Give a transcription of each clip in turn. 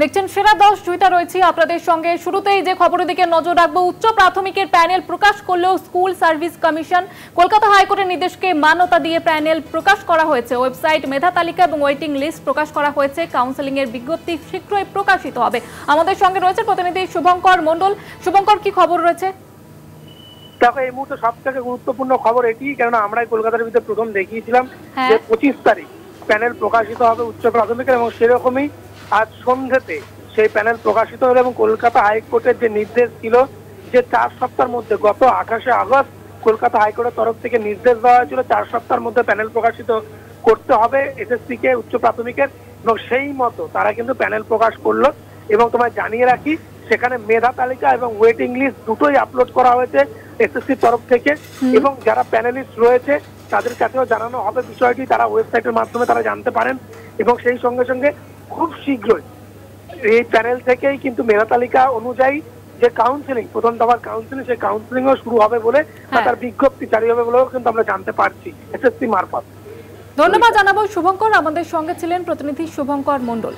দেখছেন সেরা 10 জুইতা রয়েছে আপনাদের সঙ্গে। শুরুতেই যে খবরের দিকে নজর রাখবো, উচ্চ প্রাথমিকের প্যানেল প্রকাশ করলো স্কুল সার্ভিস কমিশন। কলকাতা হাইকোর্টের নির্দেশকে মান্যতা দিয়ে প্যানেল প্রকাশ করা হয়েছে। ওয়েবসাইট, মেধা তালিকা এবং ওয়েটিং লিস্ট প্রকাশ করা হয়েছে। কাউন্সেলিং এর বিজ্ঞপ্তি শীঘ্রই প্রকাশিত হবে। আমাদের সঙ্গে রয়েছে প্রতিনিধি শুভঙ্কর মণ্ডল। শুভঙ্কর, কি খবর রয়েছে? দেখো, এই মুহূর্তে সব থেকে গুরুত্বপূর্ণ খবর এটি, কেননা আমরাই কলকাতার ভিতরে প্রথম দেখিয়েছিলাম যে 25 তারিখ প্যানেল প্রকাশিত হবে উচ্চ প্রাথমিকের, এবং সেরকমই আজ সন্ধ্যেতে সেই প্যানেল প্রকাশিত হলো। এবং কলকাতা হাইকোর্টের যে নির্দেশ ছিল যে 4 সপ্তাহের মধ্যে, গত 28শে আগস্ট কলকাতা হাইকোর্টের তরফ থেকে নির্দেশ দেওয়া হয়েছিল 4 সপ্তাহের মধ্যে প্যানেল প্রকাশিত করতে হবে এসএসসি কে, উচ্চ প্রাথমিকের, এবং সেই মতো তারা কিন্তু প্যানেল প্রকাশ করলো। এবং তোমায় জানিয়ে রাখি, সেখানে মেধা তালিকা এবং ওয়েটিং লিস্ট দুটোই আপলোড করা হয়েছে এসএসসির তরফ থেকে, এবং যারা প্যানেলিস্ট রয়েছে তাদের কাছেও জানানো হবে বিষয়টি। তারা ওয়েবসাইটের মাধ্যমে তারা জানতে পারেন, এবং সেই সঙ্গে সঙ্গে খুব শীঘ্রই এই প্যানেল থেকেই কিন্তু মেধা তালিকা অনুযায়ী যে কাউন্সিলিং, প্রথম দফার কাউন্সিলিং, সেই কাউন্সিলিংও শুরু হবে বলে, তার বিজ্ঞপ্তি জারি হবে বলেও কিন্তু আমরা জানতে পারছি এসএসসি মারফত। ধন্যবাদ জানাবো শুভঙ্কর। আমাদের সঙ্গে ছিলেন প্রতিনিধি শুভঙ্কর মণ্ডল।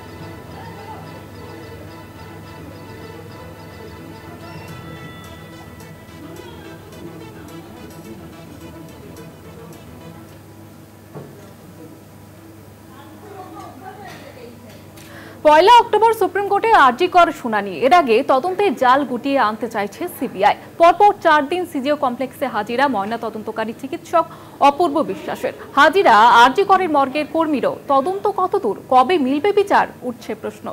পয়লা অক্টোবর সুপ্রিম কোর্টে আরজি কর শুনানি। এর আগে তদন্তের জাল গুটিয়ে আনতে চাইছে সিবিআই। পরপর 4 দিন সিজিও কমপ্লেক্সে হাজিরা ময়না তদন্তকারী চিকিৎসক অপূর্ব বিশ্বাসের। হাজিরা আরজি করের মর্গের কর্মীরও। তদন্ত কতদূর, কবে মিলবে বিচার, উঠছে প্রশ্ন।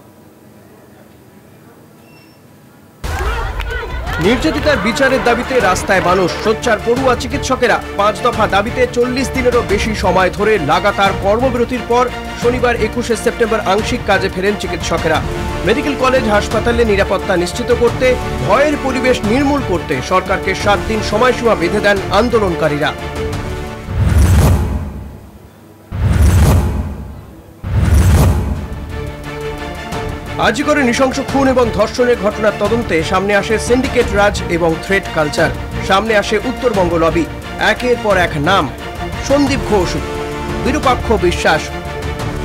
নির্যাতিতার বিচারের দাবিতে রাস্তায় মানুষ, সোচ্চার পড়ুয়া চিকিৎসকেরা। 5 দফা দাবিতে 40 দিনেরও বেশি সময় ধরে লাগাতার কর্মবিরতির পর শনিবার 21শে সেপ্টেম্বর আংশিক কাজে ফেরেন চিকিৎসকেরা। মেডিকেল কলেজ হাসপাতালে নিরাপত্তা নিশ্চিত করতে, ভয়ের পরিবেশ নির্মূল করতে সরকারকে 7 দিন সময়সীমা বেঁধে দেন আন্দোলনকারীরা। আরজি করে নৃশংস খুন এবং ধর্ষণের ঘটনার তদন্তে সামনে আসে সিন্ডিকেট রাজ এবং থ্রেট কালচার। সামনে আসে উত্তরবঙ্গ লবি। একের পর এক নাম: সন্দীপ ঘোষ, বিরূপাক্ষ বিশ্বাস,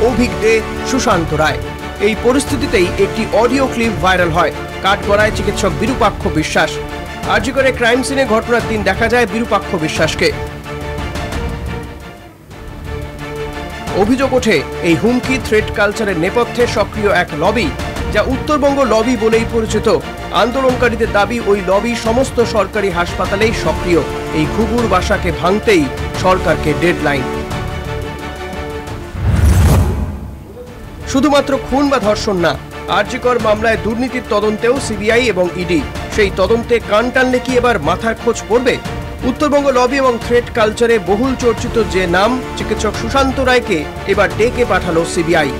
অভিক দে, সুশান্ত রায়। এই পরিস্থিতিতেই একটি অডিও ক্লিপ ভাইরাল হয়। কাঠগড়ায় চিকিৎসক বিরূপাক্ষ বিশ্বাস। আরজি করে ক্রাইম সিনে ঘটনার দিন দেখা যায় বিরূপাক্ষ বিশ্বাসকে। অভিযোগ ওঠে, এই হুমকি থ্রেট কালচারের নেপথ্যে সক্রিয় এক লবি, যা উত্তরবঙ্গ লবি বলেই পরিচিত। আন্দোলনকারীদের দাবি, ওই লবি সমস্ত সরকারি হাসপাতালেই সক্রিয়। এই ঘুঘুর বাসাকে ভাঙতেই সরকারকে ডেডলাইন। শুধুমাত্র খুন বা ধর্ষণ না, আরজি কর মামলায় দুর্নীতির তদন্তেও সিবিআই এবং ইডি। সেই তদন্তে কান টানলে কি এবার মাথার খোঁজ পড়বে? উত্তরবঙ্গ লবি এবং থ্রেট কালচারে বহুল চর্চিত যে নাম চিকিৎসক সুশান্ত রায়কে এবার ডেকে পাঠালো সিবিআই।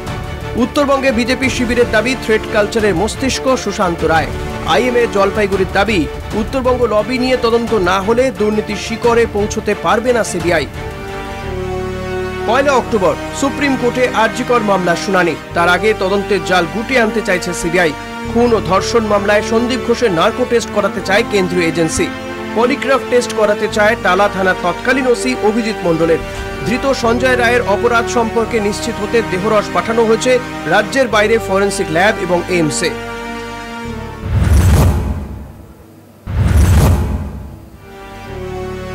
উত্তরবঙ্গে বিজেপি শিবিরের দাবি, থ্রেট কালচারের মস্তিষ্ক সুশান্ত রায়। আইএমএ জলপাইগুড়ির দাবি, উত্তরবঙ্গ লবি নিয়ে তদন্ত না হলে দুর্নীতির শিকড়ে পৌঁছতে পারবে না সিবিআই। পয়লা অক্টোবর সুপ্রিম কোর্টে আরজি কর মামলার শুনানি। তার আগে তদন্তের জাল গুটিয়ে আনতে চাইছে সিবিআই। খুন ও ধর্ষণ মামলায় সন্দীপ ঘোষের নার্কো টেস্ট করাতে চায় কেন্দ্রীয় এজেন্সি। পলিগ্রাফ টেস্ট করাতে চায় টালা থানার তৎকালীন ওসি অভিজিৎ মণ্ডলের। ধৃত সঞ্জয় রায়ের অপরাধ সম্পর্কে নিশ্চিত হতে দেহরস পাঠানো হয়েছে রাজ্যের বাইরে ফরেন্সিক ল্যাব এবং এইমসে।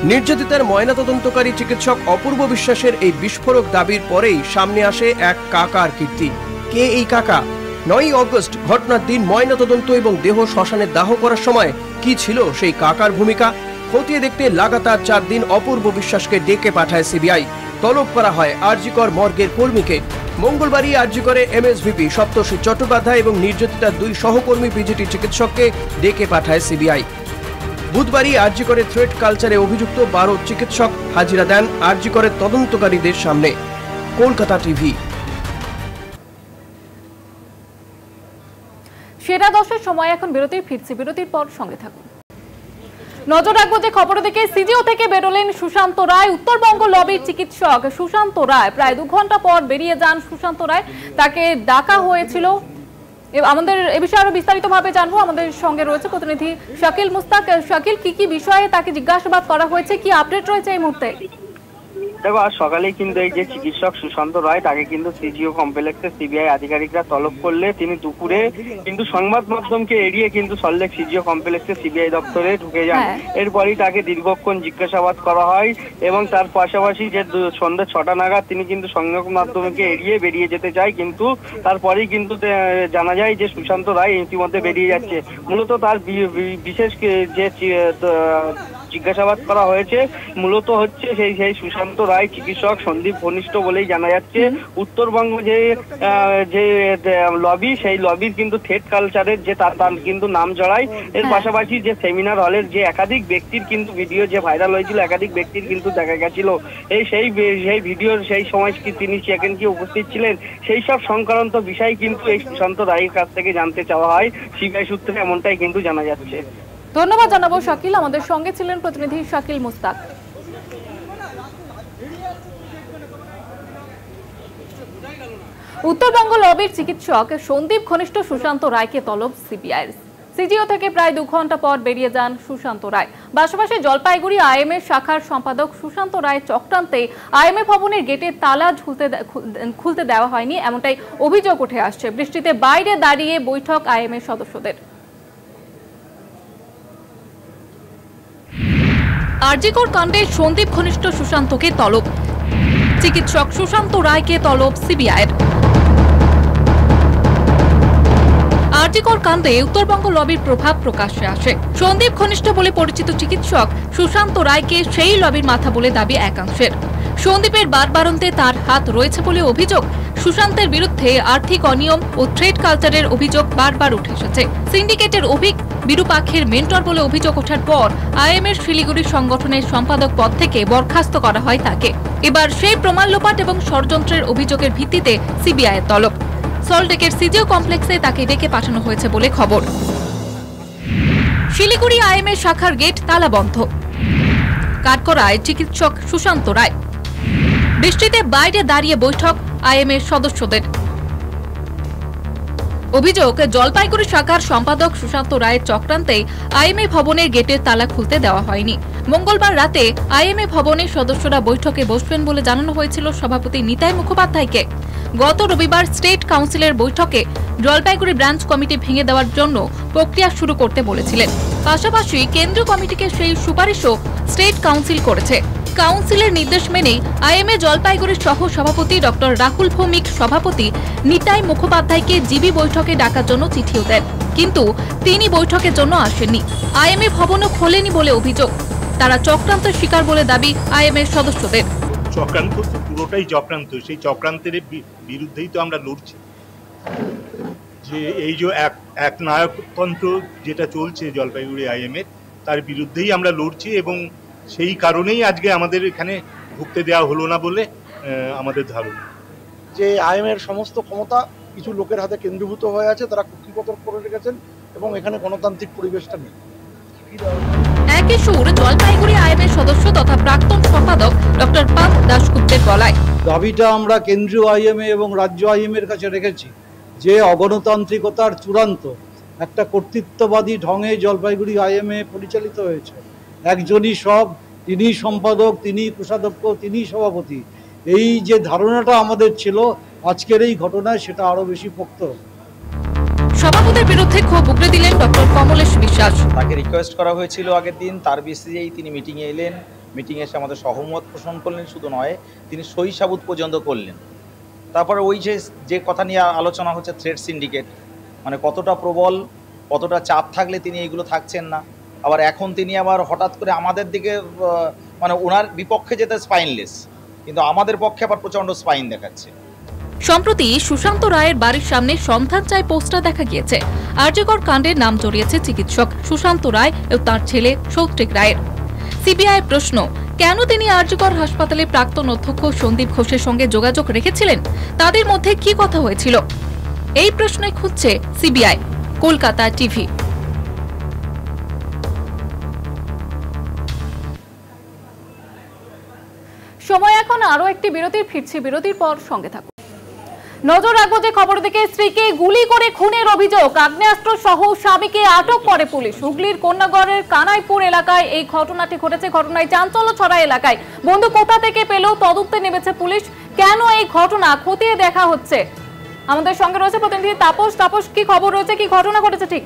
নির্যাতিতার ময়নাতদন্তকারী চিকিৎসক অপূর্ব বিশ্বাসের এই বিস্ফোরক দাবির পরেই সামনে আসে এক কাকার কীর্তি। কে এই কাকা? 9ই অগস্ট ঘটনার দিন ময়নাতদন্ত এবং দেহ শ্মশানে দাহ করার সময় কি ছিল সেই কাকার ভূমিকা? খতিয়ে দেখতে লাগাতার 4 দিন অপূর্ব বিশ্বাসকে ডেকে পাঠায় সিবিআই। তলব করা হয় আরজি কর মর্গের কর্মীকে। মঙ্গলবারই আরজি করে এমএসভিপি সপ্তর্ষি চট্টোপাধ্যায় এবং নির্যাতিতার 2 সহকর্মী পিজিটি চিকিৎসককে ডেকে পাঠায় সিবিআই। বুধবারই আরজি করে থ্রেট কালচারে অভিযুক্ত 12 চিকিৎসক হাজিরা দেন আরজি করে তদন্তকারীদের সামনে। কলকাতা টিভি। সেরা 10-এর সময় এখন বিরতি, ফিরছি বিরতির পর সঙ্গে থাকুন। নজর রাখবো যে খবরের দিকে। সিজিও থেকে বেরোলেন সুশান্ত রায়। উত্তরবঙ্গ লবির চিকিৎসক সুশান্ত রায় প্রায় 2 ঘন্টা পর বেরিয়ে যান সুশান্ত রায়। তাকে ডাকা হয়েছিল। আমাদের এ বিষয়ে আরো বিস্তারিতভাবে জানবো। আমাদের সঙ্গে রয়েছে প্রতিনিধি শাকিল মুস্তাক। শাকিল, কি কি বিষয়ে তাকে জিজ্ঞাসাবাদ করা হয়েছে, কি আপডেট রয়েছে এই মুহূর্তে? দেখো, আজ সকালেই কিন্তু এই যে চিকিৎসক সুশান্ত রায়, তাকে কিন্তু সিজিও কমপ্লেক্সে সিবিআই আধিকারিকরা তলব করলে তিনি দুপুরে কিন্তু সংবাদ মাধ্যমকে এড়িয়ে কিন্তু সল্টলেক সিজিও কমপ্লেক্সে সিবিআই দপ্তরে ঢুকে যান। এরপরই তাকে দীর্ঘক্ষণ জিজ্ঞাসাবাদ করা হয় এবং তার পাশাপাশি যে সন্ধ্যা 6টা নাগাদ তিনি কিন্তু সংবাদ মাধ্যমকে এড়িয়ে বেরিয়ে যেতে চায়, কিন্তু তারপরেই কিন্তু জানা যায় যে সুশান্ত রায় ইতিমধ্যে বেরিয়ে যাচ্ছে। মূলত তার বিশেষ যে জিজ্ঞাসাবাদ করা হয়েছে মূলত হচ্ছে সেই সুশান্ত রায় চিকিৎসক সন্দীপ ঘনিষ্ঠ বলেই জানা যাচ্ছে। উত্তরবঙ্গ যে লবি, সেই লবির কিন্তু থ্রেড কালচারের যে তার কিন্তু নাম জড়ায়। এর পাশাপাশি যে সেমিনার হলের যে একাধিক ব্যক্তির কিন্তু ভিডিও যে ভাইরাল হয়েছিল, একাধিক ব্যক্তির কিন্তু দেখা গেছিল সেই ভিডিওর সেই সময় তিনি সেখানে কি উপস্থিত ছিলেন, সেই সব সংক্রান্ত বিষয় কিন্তু এই সুশান্ত রায়ের কাছ থেকে জানতে চাওয়া হয় সিবিআই সূত্রে, এমনটাই কিন্তু জানা যাচ্ছে। ধন্যবাদ জানাবো শাকিল। আমাদের সঙ্গে ছিলেন প্রতিনিধি শাকিল মুস্তাক। উত্তরবঙ্গ লবির চিকিৎসক সন্দীপ ঘনিষ্ঠ সুশান্ত রায়কে তলব সিবিআই। সিজিও থেকে প্রায় 2 ঘন্টা পর বেরিয়ে যান সুশান্ত রায়। পাশাপাশি জলপাইগুড়ি আইএমএ শাখার সম্পাদক সুশান্ত রায় চক্রান্তে আইএমএ ভবনের গেটে তালা খুলতে দেওয়া হয়নি, এমনটাই অভিযোগ উঠে আসছে। বৃষ্টিতে বাইরে দাঁড়িয়ে বৈঠক আইএমএ সদস্যদের। আরজিকর কাণ্ডে সন্দীপ ঘনিষ্ঠ সুশান্তকে তলব, চিকিৎসক সুশান্ত রায়কে তলব সিবিআইয়ের। আরজিকর কাণ্ডে উত্তরবঙ্গ লবির প্রভাব প্রকাশ্যে আসে। সন্দীপ ঘনিষ্ঠ বলে পরিচিত চিকিৎসক সুশান্ত রায়কে সেই লবির মাথা বলে দাবি একাংশের। সন্দীপের বারবারন্তে তার হাত রয়েছে বলে অভিযোগ। সুশান্তের বিরুদ্ধে আর্থিক অনিয়ম ও ট্রেড কালচারের অভিযোগ বারবার উঠে এসেছে। সিন্ডিকেটের বিরূপাক্ষের মেন্টর বলে অভিযোগ ওঠার পর আইএমএর শিলিগুড়ি সংগঠনের সম্পাদক পদ থেকে বরখাস্ত করা হয় তাকে। এবার সেই প্রমাণ লোপাট এবং ষড়যন্ত্রের অভিযোগের ভিত্তিতে সিবিআইয়ের তলব। সল্টলেকের সিজিও কমপ্লেক্সে তাকে ডেকে পাঠানো হয়েছে বলে খবর। শিলিগুড়ি আইএমএ শাখার গেট তালাবন্ধ, কাঠগড়ায় চিকিৎসক সুশান্ত রায়। বৃষ্টিতে বাইরে দাঁড়িয়ে বৈঠক আইএমএর সদস্যদের। অভিযোগ, জলপাইগুড়ি শাখার সম্পাদক সুশান্ত রায়ের চক্রান্তে আইএমএ ভবনের গেটের তালা খুলতে দেওয়া হয়নি। মঙ্গলবার রাতে আইএমএ ভবনের সদস্যরা বৈঠকে বসবেন বলে জানানো হয়েছিল সভাপতি নিতাই মুখোপাধ্যায়কে। গত রবিবার স্টেট কাউন্সিলের বৈঠকে জলপাইগুড়ি ব্রাঞ্চ কমিটি ভেঙে দেওয়ার জন্য প্রক্রিয়া শুরু করতে বলেছিলেন। পাশাপাশি কেন্দ্রীয় কমিটিকে সেই সুপারিশও স্টেট কাউন্সিল করেছে। কাউন্সিলের নির্দেশ মেনেই আইএমএ জলপাইগুড়ির সহ সভাপতি ডক্টর রাহুল ভৌমিক সভাপতি নিতাই মুখোপাধ্যায়কে জিবি বৈঠকে ডাকার জন্য চিঠিও দেন, কিন্তু তিনি বৈঠকের জন্য আসেননি। আইএমএ ভবনও খোলেনি বলে অভিযোগ। তারা চক্রান্ত শিকার বলে দাবি আইএমএর সদস্যদের। চক্রান্ত তো পুরোটাই চক্রান্ত, সেই চক্রান্তের বিরুদ্ধেই তো আমরা লড়ছি। যে এই যে এক নায়কতন্ত্র যেটা চলছে জলপাইগুড়ি আইএমএর, তার বিরুদ্ধেই আমরা লড়ছি এবং সেই কারণেই আজকে আমাদের এখানে ঢুকতে দেওয়া হলো না বলে আমাদের ধারণা। যে আইএমএর সমস্ত ক্ষমতা কিছু লোকের হাতে কেন্দ্রীভূত হয়ে আছে, তারা কুক্ষিগত করে রেখেছেন এবং এখানে গণতান্ত্রিক পরিবেশটা নেই। একই সুর জলপাইগুড়ি আইএমএর সদস্য তথা প্রাক্তন সম্পাদক ডক্টর পার্থ দাশগুপ্তের গলায়। দাবিটা আমরা কেন্দ্রীয় আইএমএ এবং রাজ্য আইএমএর কাছে রেখেছি যে অগণতান্ত্রিকতার চূড়ান্ত একটা কর্তৃত্ববাদী ঢঙে জলপাইগুড়ি আইএমএ পরিচালিত হয়েছে। একজনই সব, তিনি সম্পাদক, তিনি কোষাধ্যক্ষ, তিনি সভাপতি। এই যে ধারণাটা আমাদের ছিল, আজকের এই ঘটনায় সেটা আরো বেশি পোক্ত। সভাপতির বিরুদ্ধে ক্ষোভ উগরে দিলেন ডক্টর কমলেশ বিশ্বাস। তাকে রিকোয়েস্ট করা হয়েছিল আগের দিন, তার বেসিসেই তিনি মিটিংয়ে এলেন। মিটিংয়ে এসে আমাদের সহমত পোষণ করলেন, শুধু নয় তিনি সই সাবুত পর্যন্ত করলেন। তারপরে ওই যে কথা নিয়ে আলোচনা হচ্ছে থ্রেড সিন্ডিকেট, মানে কতটা প্রবল, কতটা চাপ থাকলে তিনি এইগুলো থাকছেন না। আবার এখন তিনি আবার হঠাৎ করে আমাদের দিকে মানে ওনার বিপক্ষে যেতে স্পাইনলেস, কিন্তু আমাদের পক্ষে আবার প্রচণ্ড স্পাইন দেখাচ্ছে। সম্প্রতি সুশান্ত রায়ের বাড়ির সামনে সন্ধান চাই পোস্টার দেখা গিয়েছে। আরজিকর কাণ্ডের নাম জড়িয়েছে চিকিৎসক সুশান্ত রায় ও তার ছেলে সৌত্রিক রায়ের। সিবিআই প্রশ্ন, কেন তিনি আরজিকর হাসপাতালের প্রাক্তন অধ্যক্ষ সন্দীপ ঘোষের সঙ্গে যোগাযোগ রেখেছিলেন? তাদের মধ্যে কি কথা হয়েছিল? এই প্রশ্নে খুঁজছে সিবিআই। কলকাতা টিভি। সময় এখন আরো একটি বিরতির, ফিরছি বিরতির পর, সঙ্গে থাকুন। নজর রাখবো যে খবর দিকে, স্ত্রীকে গুলি করে খুনের অভিযোগ, আগ্নেয়াস্ত্র সহ স্বামীকে আটক করে পুলিশ। হুগলির কন্যাগড়ের কানাইপুর এলাকায় এই ঘটনাটি ঘটেছে। ঘটনায় চাঞ্চল্য ছড়া এলাকায়। বন্ধু কোথা থেকে পেল, তদন্তে নেমেছে পুলিশ। কেন এই ঘটনা খতিয়ে দেখা হচ্ছে। আমাদের সঙ্গে রয়েছে প্রতিনিধি তাপস। তাপস, কি খবর রয়েছে, কি ঘটনা ঘটেছে ঠিক?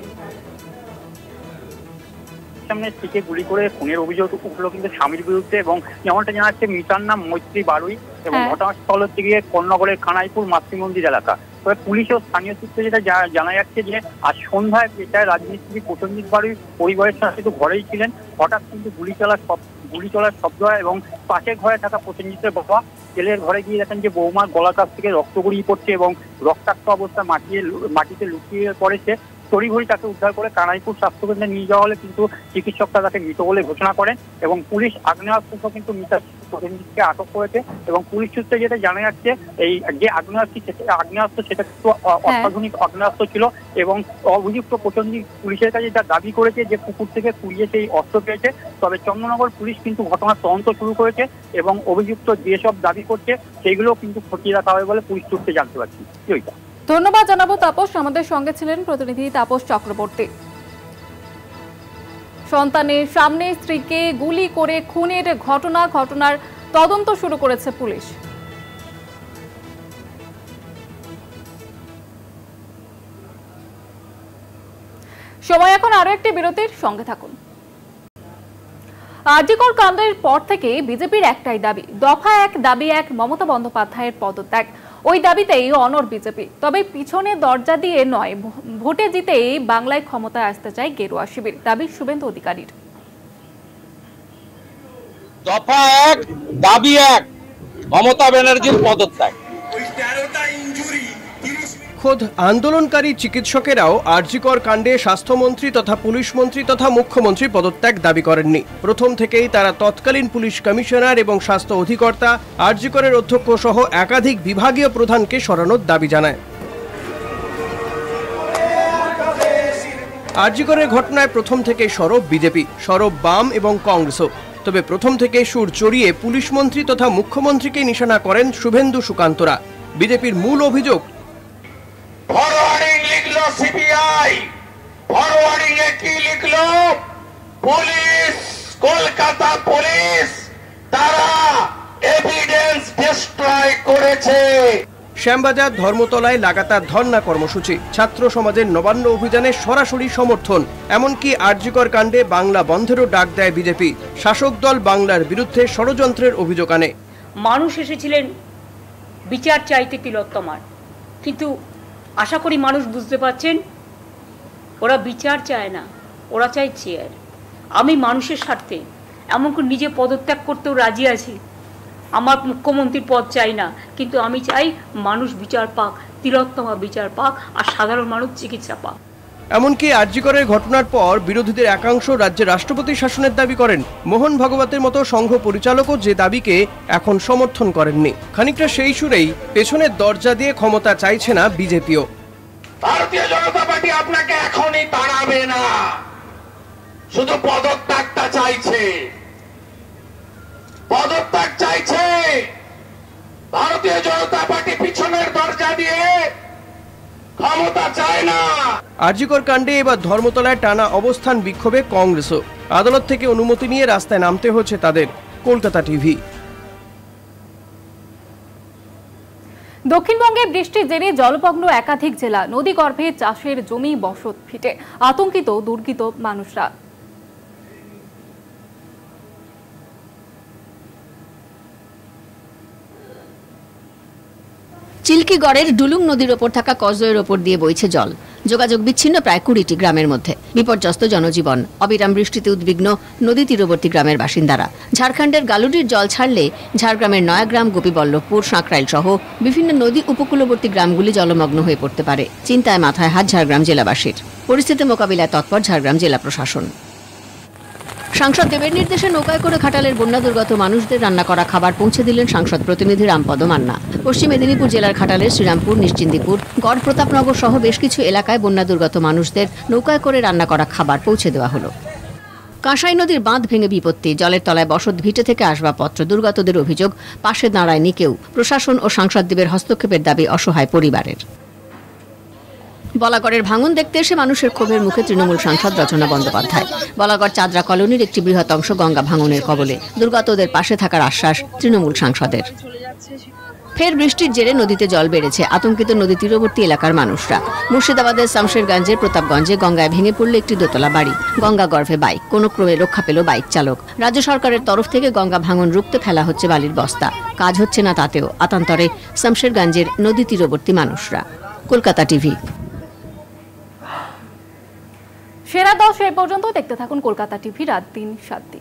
সামনে স্ত্রীকে গুলি করে খুনের অভিযোগ উঠলো কিন্তু স্বামীর বিরুদ্ধে, এবং যেমনটা জানা যাচ্ছে মৃতার নাম মৈত্রী বারুই, এবং ঘটনাস্থল হচ্ছে গিয়ে কন্যাগড়ের খানাইপুর মাতৃমন্দির এলাকা। তবে পুলিশ ও স্থানীয় সূত্রে যেটা জানা যাচ্ছে যে আজ সন্ধ্যায় পেশায় রাজমিস্ত্রি প্রসেনজিৎ বারুই পরিবারের সাথে কিন্তু ঘরেই ছিলেন। হঠাৎ কিন্তু গুলি চলার শব্দ হয় এবং পাশের ঘরে থাকা প্রসেনজিতের বাবা ছেলের ঘরে গিয়ে দেখেন যে বৌমার গলার কাছ থেকে রক্ত গড়িয়ে পড়ছে এবং রক্তাক্ত অবস্থায় মাটিতে লুকিয়ে পড়েছে। তড়িঘড়ি তাকে উদ্ধার করে কানাইপুর স্বাস্থ্যকেন্দ্রে নিয়ে যাওয়া হলে কিন্তু চিকিৎসকরা তাকে মৃত বলে ঘোষণা করেন, এবং পুলিশ আগ্নেয়াস্ত্র কিন্তু প্রসেনজিৎকে আটক করেছে। এবং পুলিশ সূত্রে যেটা জানা যাচ্ছে, এই যে আগ্নেয়াস্ত্র সেটা কিন্তু অত্যাধুনিক আগ্নেয়াস্ত্র ছিল, এবং অভিযুক্ত প্রসেনজিৎ পুলিশের কাছে যা দাবি করেছে যে পুকুর থেকে কুড়িয়ে সেই অস্ত্র পেয়েছে। তবে চন্দননগর পুলিশ কিন্তু ঘটনার তদন্ত শুরু করেছে এবং অভিযুক্ত যেসব দাবি করছে সেইগুলো কিন্তু খতিয়ে দেখা হবে বলে পুলিশ সূত্রে জানতে পারছি। ধন্যবাদ জানাবো তাপস। আমাদের সঙ্গে ছিলেন প্রতিনিধি তাপস চক্রবর্তী। সন্তানের সামনে স্ত্রীকে গুলি করে খুনের ঘটনার তদন্ত শুরু করেছে পুলিশ। সময় এখন আরো একটি বিরতির, সঙ্গে থাকুন। আরজিকর কাণ্ডের পর থেকে বিজেপির একটাই দাবি, দফা এক দাবি এক, মমতা বন্দ্যোপাধ্যায়ের পদত্যাগ। ওই দাবিতেই অনড় বিজেপি। তবে পিছনে দরজা দিয়ে নয়, ভোটে জিতেই বাংলায় ক্ষমতায় আসতে চায় গেরুয়া শিবির, দাবি শুভেন্দু অধিকারীর। দফা এক দাবি এক, মমতা ব্যানার্জির পদত্যাগ। খোদ আন্দোলনকারী চিকিৎসকেরাও আরজিকর কাণ্ডে স্বাস্থ্যমন্ত্রী তথা পুলিশ মন্ত্রী তথা মুখ্যমন্ত্রী পদত্যাগ দাবি করেননি। প্রথম থেকেই তারা তৎকালীন পুলিশ কমিশনার এবং স্বাস্থ্য অধিকর্তা, আরজিকরের অধ্যক্ষ সহ একাধিক বিভাগীয় প্রধানকে সরানোর দাবি জানায়। আরজিকরের ঘটনায় প্রথম থেকে সরব বিজেপি, সরব বাম এবং কংগ্রেসও। তবে প্রথম থেকে সুর চড়িয়ে পুলিশ মন্ত্রী তথা মুখ্যমন্ত্রীকে নিশানা করেন শুভেন্দু সুকান্তরা। বিজেপির মূল অভিযোগ, ফরওয়ার্ডিং লিখলো সিবিআই, ফরওয়ার্ডিং এ কি লিখলো পুলিশ, কলকাতা পুলিশ, তারা এভিডেন্স ডিস্ট্রয় করেছে। শ্যামবাজার ধর্মতলায় লাগাতার ধর্ণা কর্মসূচি, ছাত্র সমাজের নবান্ন অভিযানে সরাসরি সমর্থন, এমনকি আরজিকর কাণ্ডে বাংলা বন্ধেরও ডাক দেয় বিজেপি। শাসক দল বাংলার বিরুদ্ধে ষড়যন্ত্রের অভিযোগ আনে। মানুষ এসেছিলেন বিচার চাইতে তিলোত্তমার, কিন্তু আশা করি মানুষ বুঝতে পারছেন ওরা বিচার চায় না, ওরা চায় চেয়ার। আমি মানুষের স্বার্থে এমনকি নিজে পদত্যাগ করতেও রাজি আছি। আমার মুখ্যমন্ত্রীর পদ চাই না, কিন্তু আমি চাই মানুষ বিচার পাক, তিলোত্তমা বিচার পাক, আর সাধারণ মানুষ চিকিৎসা পাক। এমনকি আরজিকরের ঘটনার পর বিরোধীদের একাংশ রাজ্যে রাষ্ট্রপতি শাসনের দাবি করেন। মোহন ভাগবতের মতো সংঘ পরিচালকও যে দাবিকে এখন সমর্থন করেননি। খানিকটা সেই সুরেই পেছনের দরজা দিয়ে ক্ষমতা চাইছে না বিজেপিও। ভারতীয় জনতা পার্টি আপনাকে এখনই তাড়াবে না, শুধু পদত্যাগটা চাইছে, পদত্যাগ চাইছে। ভারতীয় জনতা পার্টি পিছনের দরজা দিয়ে ক্ষমতা চায় না। আরজিকর কাণ্ডে এবার ধর্মতলায় টানা অবস্থান বিক্ষোভে কংগ্রেসও। আদালত থেকে অনুমতি নিয়ে রাস্তায় নামতে হচ্ছে তাদের। কলকাতা টিভি। দক্ষিণবঙ্গে বৃষ্টির জেরে জলমগ্ন একাধিক জেলা, নদীগর্ভে চাষের জমি বসত ভিটে, আতঙ্কিত দুর্গত মানুষরা। চিল্কিগড়ের ডুলুং নদীর ওপর থাকা কজওয়ের ওপর দিয়ে বইছে জল। যোগাযোগ বিচ্ছিন্ন প্রায় 20টি গ্রামের মধ্যে। বিপর্যস্ত জনজীবন, অবিরাম বৃষ্টিতে উদ্বিগ্ন নদী তীরবর্তী গ্রামের বাসিন্দারা। ঝাড়খণ্ডের গালুডির জল ছাড়লে ঝাড়গ্রামের নয়াগ্রাম, গোপীবল্লভপুর, সাঁকরাইল সহ বিভিন্ন নদী উপকূলবর্তী গ্রামগুলি জলমগ্ন হয়ে পড়তে পারে। চিন্তায় মাথায় হাত ঝাড়গ্রাম জেলাবাসীর। পরিস্থিতি মোকাবিলায় তৎপর ঝাড়গ্রাম জেলা প্রশাসন। সাংসদ দেবের নির্দেশে নৌকায় করে ঘাটালের বন্যা দুর্গত মানুষদের রান্না করা খাবার পৌঁছে দিলেন সাংসদ প্রতিনিধি রামপদ মান্না। পশ্চিম মেদিনীপুর জেলার ঘাটালের শ্রীরামপুর, নিশ্চিন্দিপুর, গড় প্রতাপনগর সহ বেশ কিছু এলাকায় বন্যা দুর্গত মানুষদের নৌকায় করে রান্না করা খাবার পৌঁছে দেওয়া হলো। কাঁসাই নদীর বাঁধ ভেঙে বিপত্তি, জলের তলায় বসত ভিটে থেকে আসবাবপত্র। দুর্গতদের অভিযোগ, পাশে দাঁড়ায়নি কেউ। প্রশাসন ও সাংসদদের হস্তক্ষেপের দাবি অসহায় পরিবারের। বলাগড়ের ভাঙন দেখতে এসে মানুষের ক্ষোভের মুখে তৃণমূল সাংসদ রচনা বন্দ্যোপাধ্যায়। বলাগড় চাদরা কলোনির একটি বৃহৎ অংশ গঙ্গা ভাঙনের কবলে। দুর্গতদের পাশে থাকার আশ্বাস তৃণমূল সাংসদের। ফের বৃষ্টির জেরে নদীতে জল বেড়েছে, আতঙ্কিত নদী তীরবর্তী এলাকার মানুষরা। মুর্শিদাবাদের শামশেরগঞ্জের প্রতাপগঞ্জে গঙ্গায় ভেঙে পড়ল একটি দোতলা বাড়ি। গঙ্গা গর্ভে বাইক, কোনো ক্রমে রক্ষা পেল বাইক চালক। রাজ্য সরকারের তরফ থেকে গঙ্গা ভাঙন রুখতে ফেলা হচ্ছে বালির বস্তা, কাজ হচ্ছে না তাতেও আতান্তরে শামশেরগঞ্জের নদী তীরবর্তী মানুষরা। কলকাতা টিভি। সেরা 10 এই পর্যন্ত। দেখতে থাকুন কলকাতা টিভি রাত 3-7।